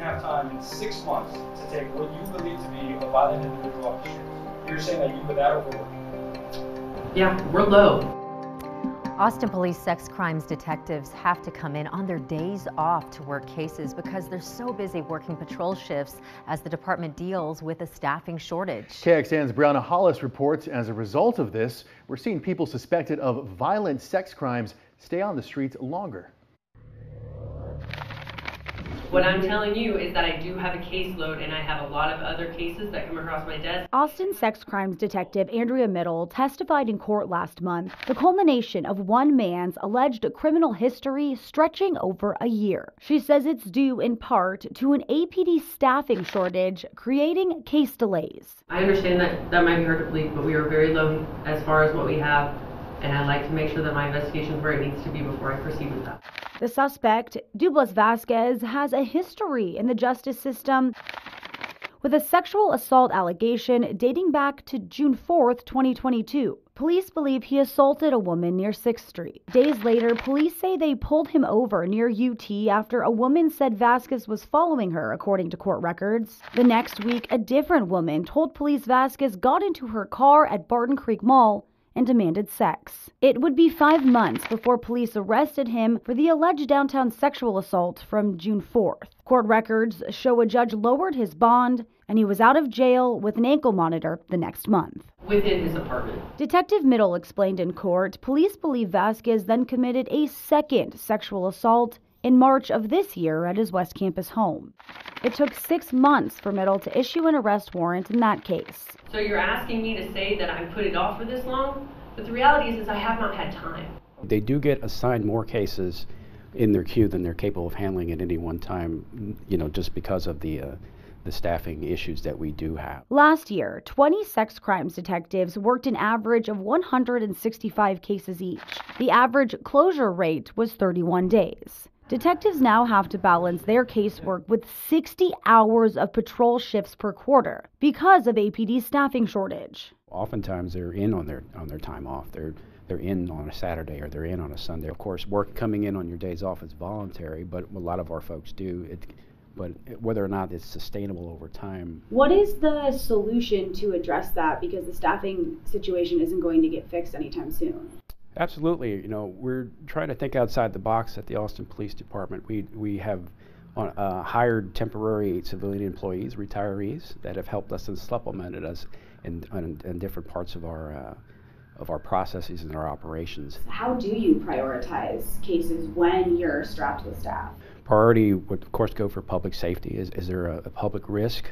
have time in 6 months to take what you believe to be a violent individual off the street. You're saying that you put that overlooked? Yeah, we're low. Austin police sex crimes detectives have to come in on their days off to work cases because they're so busy working patrol shifts as the department deals with a staffing shortage. KXAN's Brianna Hollis reports as a result of this, we're seeing people suspected of violent sex crimes stay on the streets longer. What I'm telling you is that I do have a caseload and I have a lot of other cases that come across my desk. Austin sex crimes detective Andrea Middle testified in court last month, the culmination of one man's alleged criminal history stretching over a year. She says it's due in part to an APD staffing shortage, creating case delays. I understand that might be hard to believe, but we are very low as far as what we have, and I'd like to make sure that my investigation is where it needs to be before I proceed with that. The suspect, Douglas Vasquez, has a history in the justice system with a sexual assault allegation dating back to June 4th, 2022. Police believe he assaulted a woman near 6th Street. Days later, police say they pulled him over near UT after a woman said Vasquez was following her, according to court records. The next week, a different woman told police Vasquez got into her car at Barton Creek Mall and demanded sex. It would be 5 months before police arrested him for the alleged downtown sexual assault from June 4th. Court records show a judge lowered his bond and he was out of jail with an ankle monitor the next month. Within his apartment. Detective Middle explained in court, police believe Vasquez then committed a second sexual assault in March of this year at his West Campus home. It took 6 months for Middle to issue an arrest warrant in that case. So you're asking me to say that I put it off for this long? But the reality is I have not had time. They do get assigned more cases in their queue than they're capable of handling at any one time, just because of the staffing issues that we do have. Last year, 20 sex crimes detectives worked an average of 165 cases each. The average closure rate was 31 days. Detectives now have to balance their casework with 60 hours of patrol shifts per quarter because of APD's staffing shortage. Oftentimes they're in on their time off. They're in on a Saturday or they're in on a Sunday. Of course, work coming in on your days off is voluntary, but a lot of our folks do. But whether or not it's sustainable over time. What is the solution to address that? Because the staffing situation isn't going to get fixed anytime soon. Absolutely. We're trying to think outside the box at the Austin Police Department. We have hired temporary civilian employees, retirees, that have helped us and supplemented us in different parts of our processes and our operations. How do you prioritize cases when you're strapped with staff? Priority would, of course, go for public safety. Is there a public risk?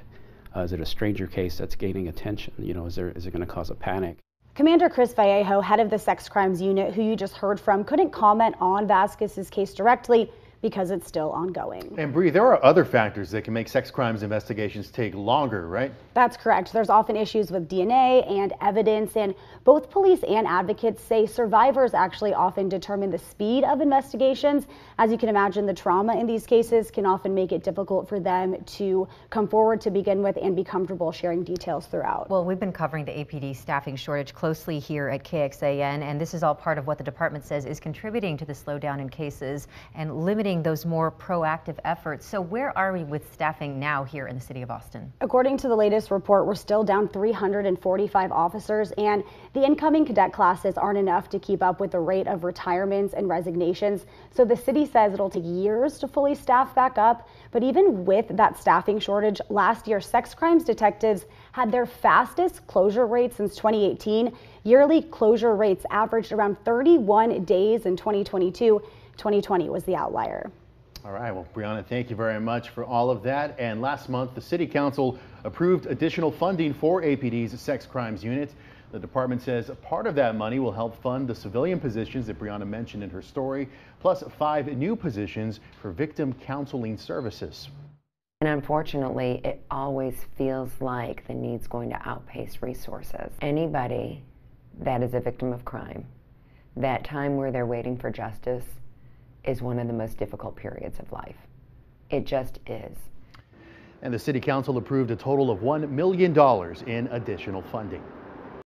Is it a stranger case that's gaining attention? Is it going to cause a panic? Commander Chris Vallejo, head of the sex crimes unit, who you just heard from, couldn't comment on Vasquez's case directly because it's still ongoing. And Bree, there are other factors that can make sex crimes investigations take longer, right? That's correct. There's often issues with DNA and evidence, and both police and advocates say survivors actually often determine the speed of investigations. As you can imagine, the trauma in these cases can often make it difficult for them to come forward to begin with and be comfortable sharing details throughout. Well, we've been covering the APD staffing shortage closely here at KXAN, and this is all part of what the department says is contributing to the slowdown in cases and limiting those more proactive efforts. So where are we with staffing now here in the city of Austin? According to the latest report, we're still down 345 officers, and the incoming cadet classes aren't enough to keep up with the rate of retirements and resignations. So the city says it'll take years to fully staff back up. But even with that staffing shortage, last year sex crimes detectives had their fastest closure rate since 2018. Yearly closure rates averaged around 31 days in 2022. 2020 was the outlier. All right, well, Brianna, thank you very much for all of that. And last month, the City Council approved additional funding for APD's sex crimes unit. The department says part of that money will help fund the civilian positions that Brianna mentioned in her story, plus 5 new positions for victim counseling services. And unfortunately, it always feels like the need's going to outpace resources. Anybody that is a victim of crime, that time where they're waiting for justice is one of the most difficult periods of life. It just is. And the City Council approved a total of $1 million in additional funding.